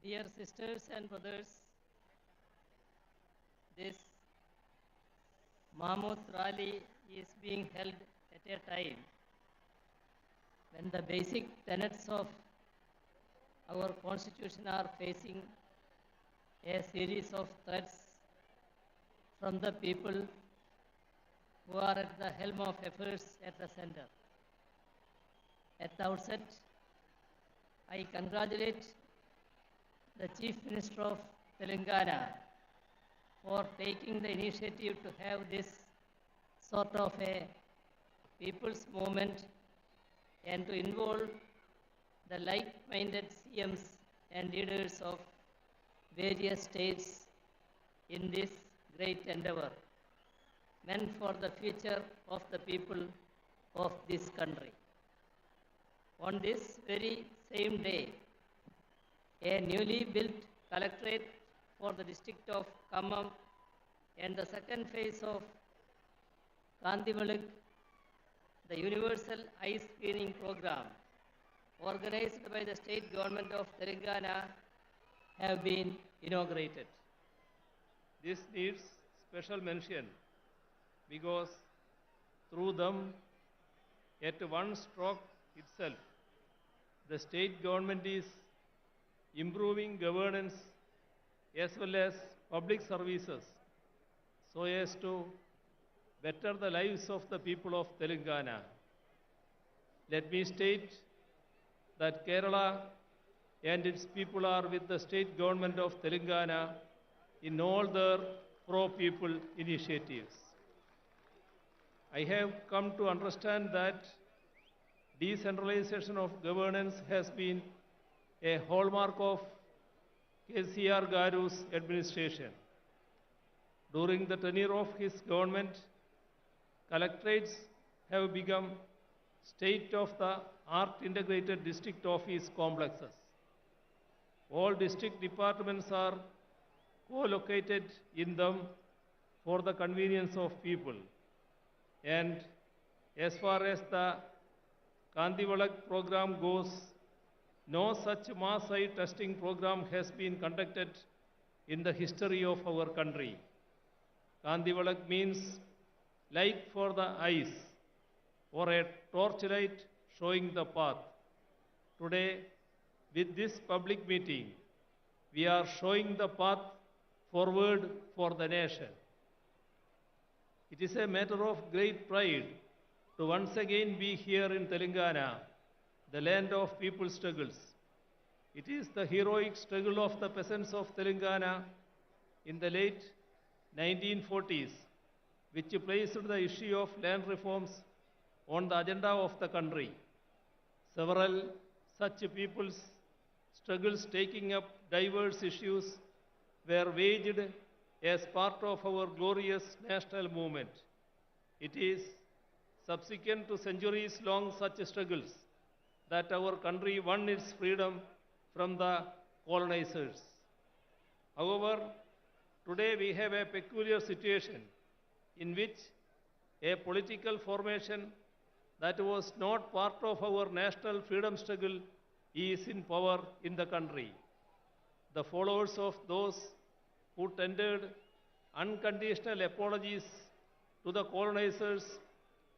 Dear sisters and brothers, this Mammoth rally is being held at a time when the basic tenets of our constitution are facing a series of threats from the people who are at the helm of affairs at the center. At the outset, I congratulate the Chief Minister of Telangana for taking the initiative to have this sort of a people's movement and to involve the like-minded CMs and leaders of various states in this great endeavor meant for the future of the people of this country. On this very same day, a newly built collectorate for the district of Khammam and the second phase of Kandimalak, the universal eye screening program organized by the state government of Telangana have been inaugurated. This needs special mention because through them, at one stroke itself, the state government is improving governance as well as public services so as to better the lives of the people of Telangana. Let me state that Kerala and its people are with the state government of Telangana in all their pro-people initiatives. I have come to understand that decentralization of governance has been a hallmark of KCR Garu's administration. During the tenure of his government, collectorates have become state-of-the-art integrated district office complexes. All district departments are co-located in them for the convenience of people. And as far as the Kandivalak program goes, no such mass eye testing program has been conducted in the history of our country. Kandivalak means light for the eyes or a torchlight showing the path. Today, with this public meeting, we are showing the path forward for the nation. It is a matter of great pride to once again be here in Telangana, the land of people's struggles. It is the heroic struggle of the peasants of Telangana in the late 1940s which placed the issue of land reforms on the agenda of the country. Several such people's struggles taking up diverse issues were waged as part of our glorious national movement. It is subsequent to centuries-long such struggles that our country won its freedom from the colonizers. However, today we have a peculiar situation in which a political formation that was not part of our national freedom struggle is in power in the country. The followers of those who tendered unconditional apologies to the colonizers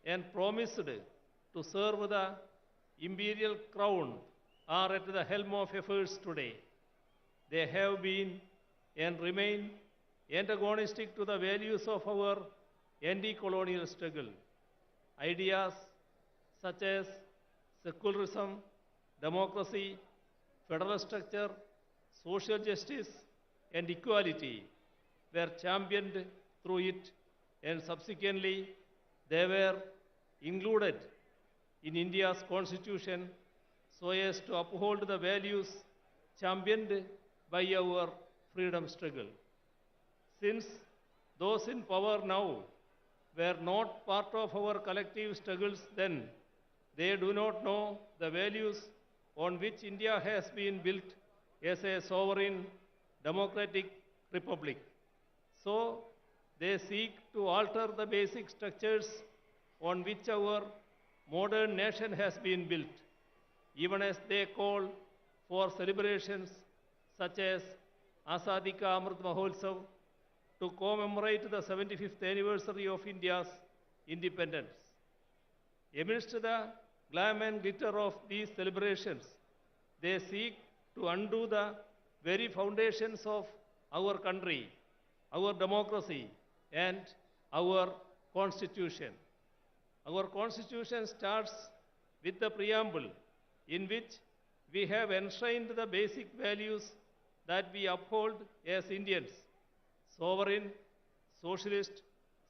and promised to serve the imperial crown are at the helm of affairs today. They have been and remain antagonistic to the values of our anti-colonial struggle. Ideas such as secularism, democracy, federal structure, social justice, and equality were championed through it, and subsequently they were included in India's constitution so as to uphold the values championed by our freedom struggle. Since those in power now were not part of our collective struggles then, they do not know the values on which India has been built as a sovereign democratic republic. So, they seek to alter the basic structures on which our modern nation has been built, even as they call for celebrations such as Azadi Ka Amrit Mahotsav, to commemorate the 75th anniversary of India's independence. Amidst the glam and glitter of these celebrations, they seek to undo the very foundations of our country, our democracy, and our constitution. Our constitution starts with the preamble in which we have enshrined the basic values that we uphold as Indians: sovereign, socialist,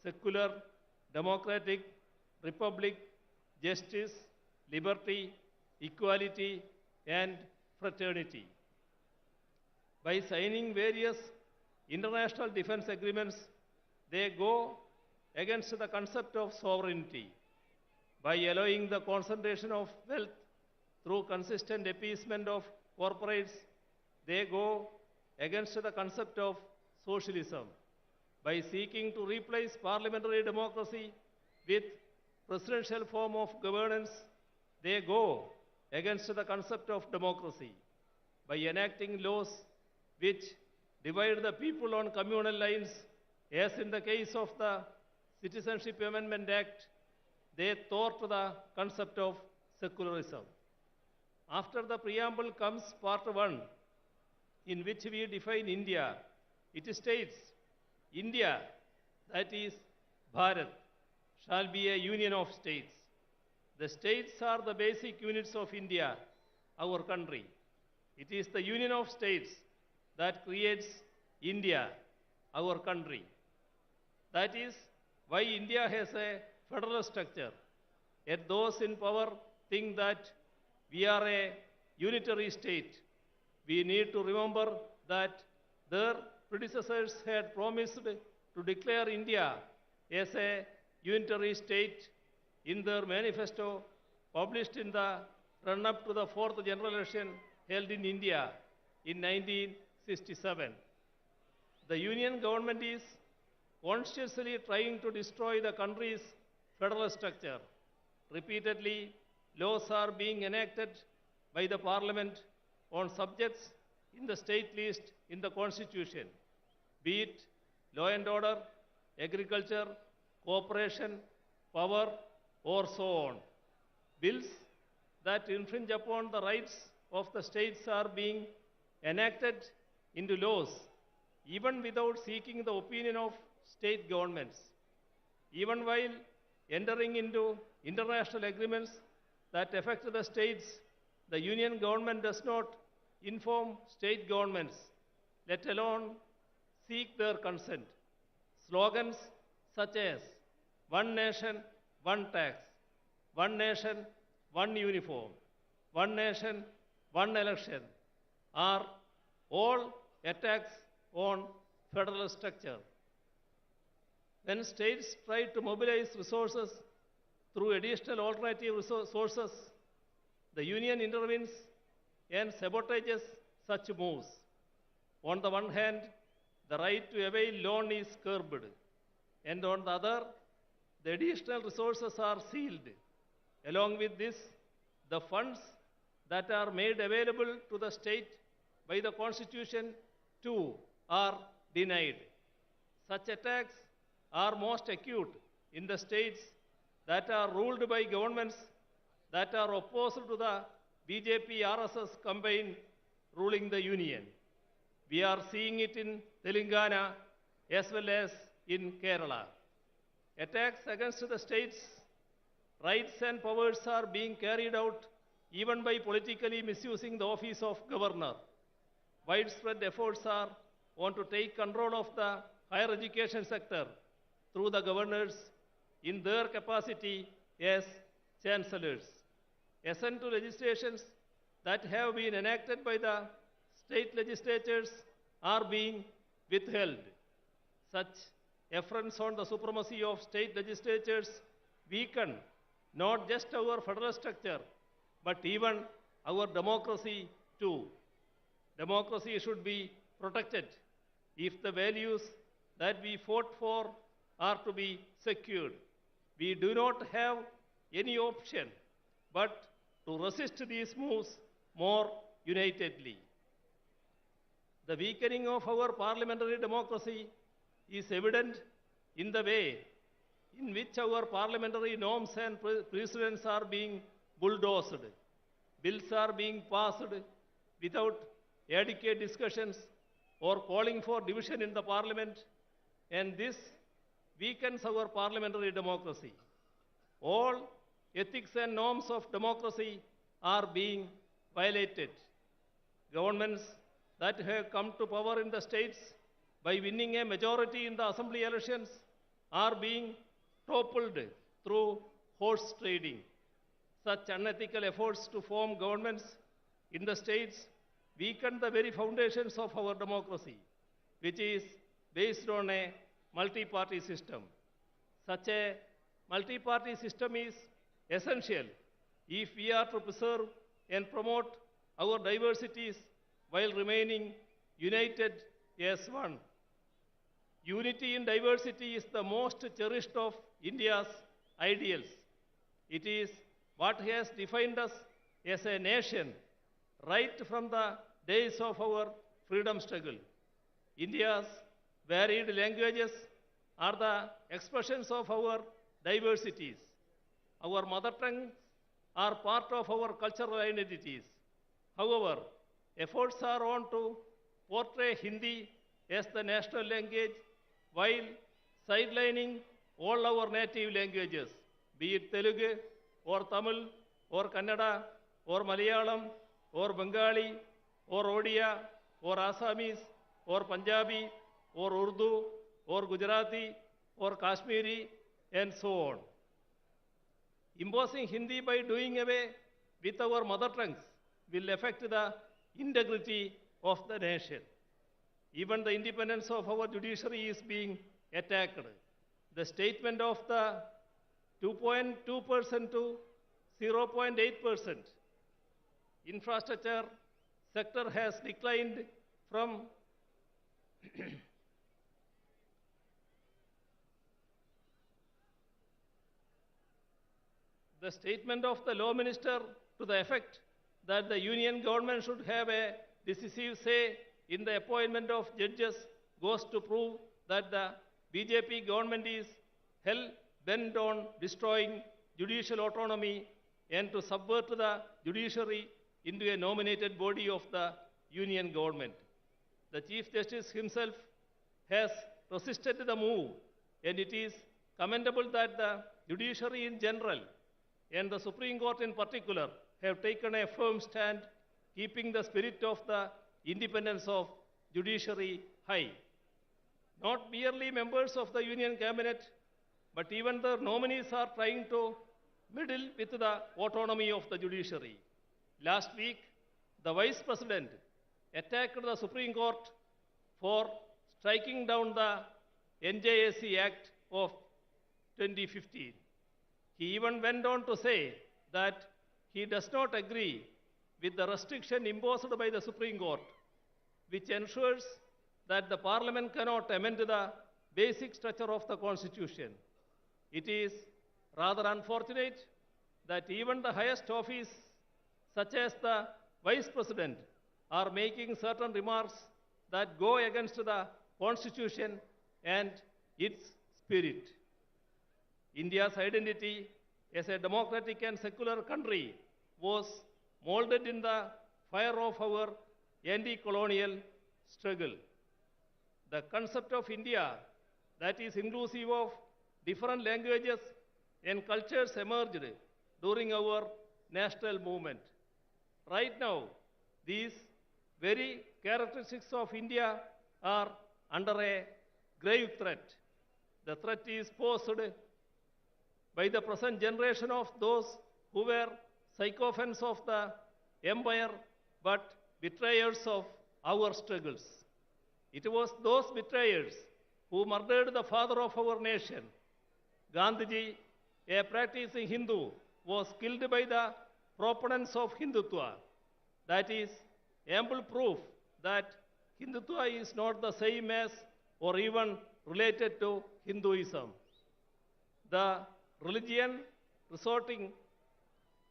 secular, democratic, republic, justice, liberty, equality, and fraternity. By signing various international defense agreements, they go against the concept of sovereignty. By allowing the concentration of wealth through consistent appeasement of corporates, they go against the concept of socialism. By seeking to replace parliamentary democracy with presidential form of governance, they go against the concept of democracy. By enacting laws which divide the people on communal lines, as in the case of the Citizenship Amendment Act, they thwart the concept of secularism. After the preamble comes part 1, in which we define India. It states, India, that is Bharat, shall be a union of states. The states are the basic units of India, our country. It is the union of states that creates India, our country. That is why India has a federal structure. Yet those in power think that we are a unitary state. We need to remember that their predecessors had promised to declare India as a unitary state in their manifesto published in the run-up to the 4th general election held in India in 1967. The union government is consciously trying to destroy the country's federal structure. Repeatedly, laws are being enacted by the parliament on subjects in the state list in the constitution, be it law and order, agriculture, cooperation, power, or so on. Bills that infringe upon the rights of the states are being enacted into laws, even without seeking the opinion of state governments. Even while entering into international agreements that affect the states, the union government does not inform state governments, let alone seek their consent. Slogans such as one nation, one tax, one nation, one uniform, one nation, one election are all attacks on federal structure. When states try to mobilize resources through additional alternative sources, the union intervenes and sabotages such moves. On the one hand, the right to avail loan is curbed, and on the other, the additional resources are sealed. Along with this, the funds that are made available to the state by the Constitution too are denied. Such attacks are most acute in the states that are ruled by governments that are opposed to the BJP-RSS combine ruling the union. We are seeing it in Telangana as well as in Kerala. Attacks against the states' rights and powers are being carried out even by politically misusing the office of governor. Widespread efforts are on to take control of the higher education sector through the governors in their capacity as chancellors. Assent to legislations that have been enacted by the state legislatures are being withheld. Such affronts on the supremacy of state legislatures weaken not just our federal structure, but even our democracy too. Democracy should be protected if the values that we fought for are to be secured. We do not have any option but to resist these moves more unitedly. The weakening of our parliamentary democracy is evident in the way in which our parliamentary norms and precedents are being bulldozed. Bills are being passed without adequate discussions or calling for division in the parliament, and this weakens our parliamentary democracy. All ethics and norms of democracy are being violated. Governments that have come to power in the states by winning a majority in the assembly elections are being toppled through horse trading. Such unethical efforts to form governments in the states weaken the very foundations of our democracy, which is based on a multi-party system. Such a multi-party system is essential if we are to preserve and promote our diversities while remaining united as one. Unity in diversity is the most cherished of India's ideals. It is what has defined us as a nation right from the days of our freedom struggle. India's varied languages are the expressions of our diversities. Our mother tongues are part of our cultural identities. However, efforts are on to portray Hindi as the national language while sidelining all our native languages, be it Telugu or Tamil or Kannada or Malayalam or Bengali or Odia or Assamese or Punjabi or Urdu or Gujarati or Kashmiri and so on. Imposing Hindi by doing away with our mother tongues will affect the integrity of the nation. Even the independence of our judiciary is being attacked. The statement of the 2.2% to 0.8% infrastructure sector has declined from the statement of the law minister to the effect that the union government should have a decisive say in the appointment of judges goes to prove that the BJP government is hell bent on destroying judicial autonomy and to subvert the judiciary into a nominated body of the union government. The Chief Justice himself has resisted the move, and it is commendable that the judiciary in general and the Supreme Court in particular have taken a firm stand, keeping the spirit of the independence of judiciary high. Not merely members of the union cabinet, but even the nominees are trying to meddle with the autonomy of the judiciary. Last week, the Vice President attacked the Supreme Court for striking down the NJSC Act of 2015. He even went on to say that he does not agree with the restriction imposed by the Supreme Court, which ensures that the Parliament cannot amend the basic structure of the Constitution. It is rather unfortunate that even the highest office, such as the Vice President, are making certain remarks that go against the Constitution and its spirit. India's identity as a democratic and secular country was molded in the fire of our anti-colonial struggle. The concept of India that is inclusive of different languages and cultures emerged during our national movement. Right now, these very characteristics of India are under a grave threat. The threat is posed by the present generation of those who were sycophants of the empire but betrayers of our struggles. It was those betrayers who murdered the father of our nation. Gandhiji, a practicing Hindu, was killed by the proponents of Hindutva. That is ample proof that Hindutva is not the same as or even related to Hinduism. The religion resorting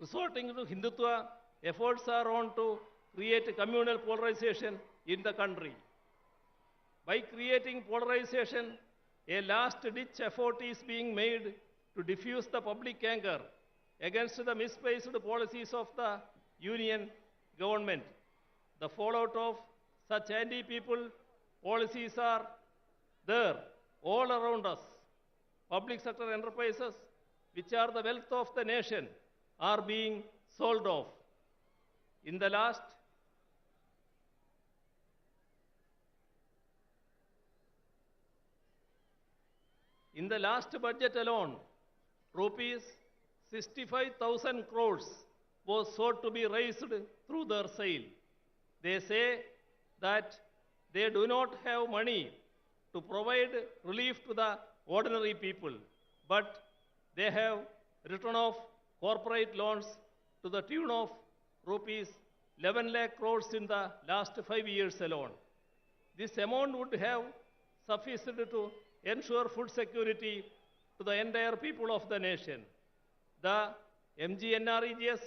to Hindutva efforts are on to create communal polarization in the country. By creating polarization, a last-ditch effort is being made to diffuse the public anger against the misplaced policies of the Union government. The fallout of such anti-people policies are there all around us. Public sector enterprises, which are the wealth of the nation, are being sold off. In the last budget alone, rupees 65,000 crores was sought to be raised through their sale. They say that they do not have money to provide relief to the ordinary people, but they have written off corporate loans to the tune of rupees 11 lakh crores in the last 5 years alone. This amount would have sufficed to ensure food security to the entire people of the nation. The MGNREGS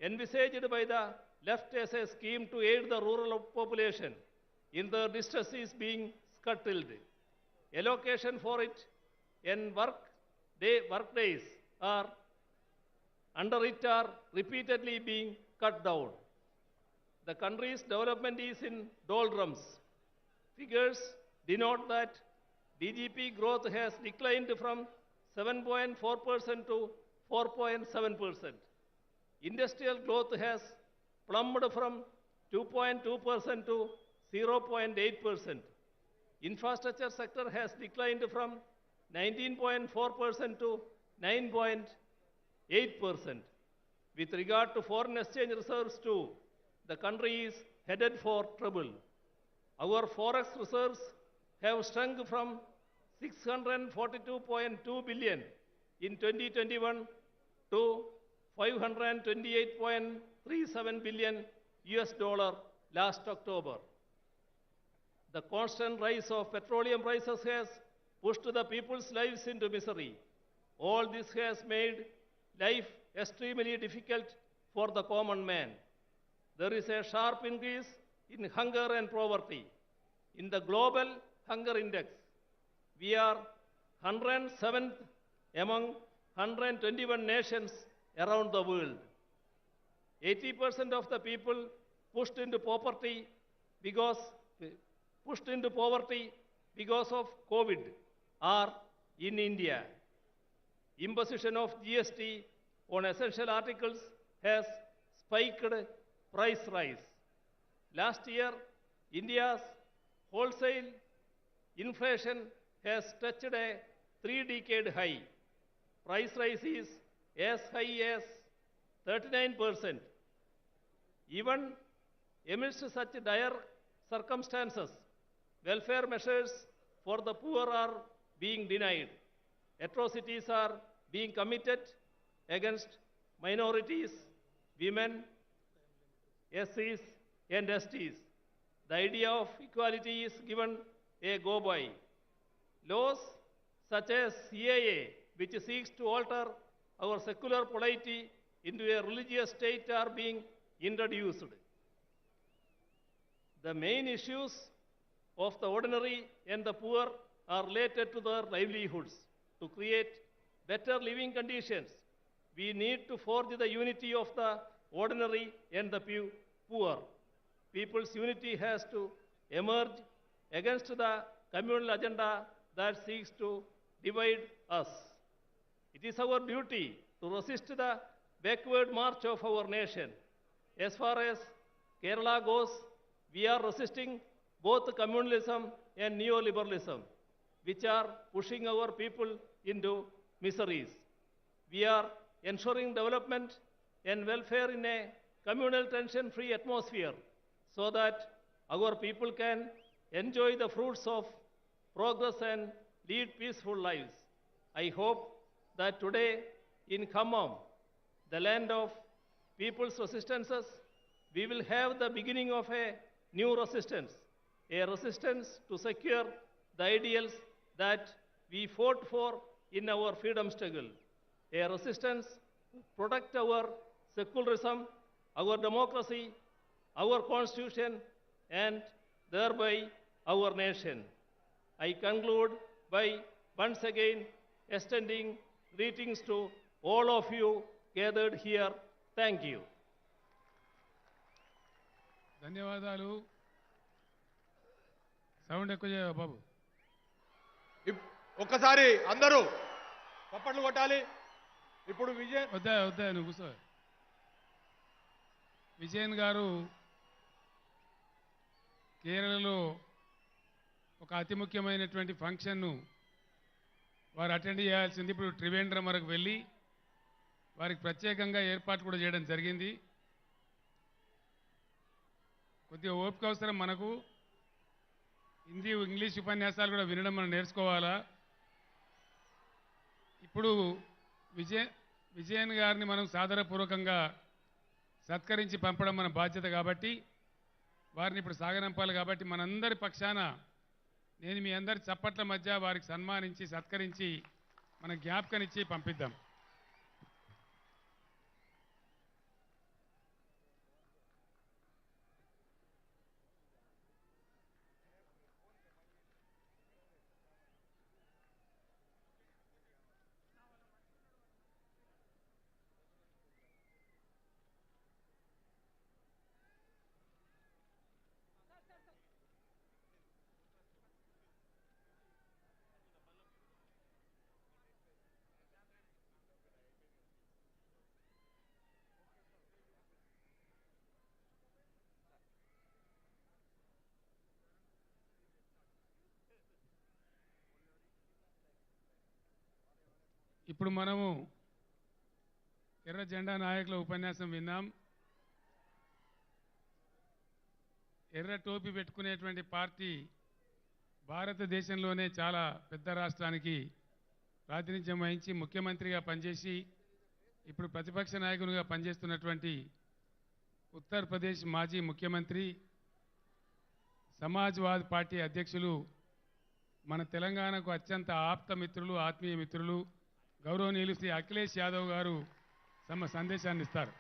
envisaged by the left as a scheme to aid the rural population in their distress is being scuttled. Allocation for it and work days are under it are repeatedly being cut down. The country's development is in doldrums. Figures denote that DGP growth has declined from 7.4% to 4.7%. Industrial growth has plummeted from 2.2% to 0.8%. Infrastructure sector has declined from 19.4% to 9.8%. With regard to foreign exchange reserves too, the country is headed for trouble. Our forex reserves have shrunk from 642.2 billion in 2021 to 528.37 billion US dollar last October. The constant rise of petroleum prices has pushed the people's lives into misery. All this has made life extremely difficult for the common man. There is a sharp increase in hunger and poverty. In the global hunger index, we are 107th among 121 nations around the world. 80% of the people pushed into poverty because of COVID are in India. Imposition of GST on essential articles has spiked price rise. Last year, India's wholesale inflation has touched a 3-decade high. Price rise is as high as 39%. Even amidst such dire circumstances, welfare measures for the poor are being denied. Atrocities are being committed against minorities, women, SCs, and STs. The idea of equality is given a go-by. Laws such as CAA, which seeks to alter our secular polity into a religious state, are being introduced. The main issues of the ordinary and the poor are related to their livelihoods. To create better living conditions, we need to forge the unity of the ordinary and the poor. People's unity has to emerge against the communal agenda that seeks to divide us. It is our duty to resist the backward march of our nation. As far as Kerala goes, we are resisting both communalism and neoliberalism, which are pushing our people into miseries. We are ensuring development and welfare in a communal tension-free atmosphere so that our people can enjoy the fruits of progress and lead peaceful lives. I hope that today in Khammam, the land of people's resistances, we will have the beginning of a new resistance, a resistance to secure the ideals that we fought for in our freedom struggle, a resistance to protect our secularism, our democracy, our constitution, and thereby our nation. I conclude by once again extending greetings to all of you gathered here. Thank you. ధన్యవాదాలు. Sound ఎక్కువ చేయవా బాబు? ఒక్కసారి అందరూ చప్పట్లు కొట్టాలి. ఇప్పుడు వద్దా నువ్వు కూర్చో. విజయన్ గారు కేరళలో ఒక అతి ముఖ్యమైనటువంటి ఫంక్షన్ను వారు అటెండ్ చేయాల్సింది. ఇప్పుడు త్రివేంద్రం వరకు వెళ్ళి వారికి ప్రత్యేకంగా ఏర్పాటు కూడా చేయడం జరిగింది. కొద్దిగా ఓపిక అవసరం మనకు. హిందీ ఇంగ్లీష్ ఉపన్యాసాలు కూడా వినడం మనం నేర్చుకోవాలా. ఇప్పుడు విజయన్ గారిని మనం సాదరపూర్వకంగా సత్కరించి పంపడం మన బాధ్యత కాబట్టి వారిని ఇప్పుడు సాగనంపాలి. కాబట్టి మనందరి పక్షాన నేను మీ అందరి చప్పట్ల మధ్య వారికి సన్మానించి సత్కరించి మన జ్ఞాపకనిచ్చి పంపిద్దాం. ఇప్పుడు మనము ఎర్ర జెండా నాయకుల ఉపన్యాసం విన్నాం. ఎర్ర టోపీ పెట్టుకునేటువంటి పార్టీ భారతదేశంలోనే చాలా పెద్ద రాష్ట్రానికి ప్రాతినిధ్యం వహించి ముఖ్యమంత్రిగా పనిచేసి ఇప్పుడు ప్రతిపక్ష నాయకునిగా పనిచేస్తున్నటువంటి ఉత్తరప్రదేశ్ మాజీ ముఖ్యమంత్రి సమాజ్వాదీ పార్టీ అధ్యక్షులు మన తెలంగాణకు అత్యంత ఆప్త మిత్రులు ఆత్మీయ మిత్రులు గౌరవనీయులు శ్రీ అఖిలేష్ యాదవ్ గారు తమ సందేశాన్ని ఇస్తారు.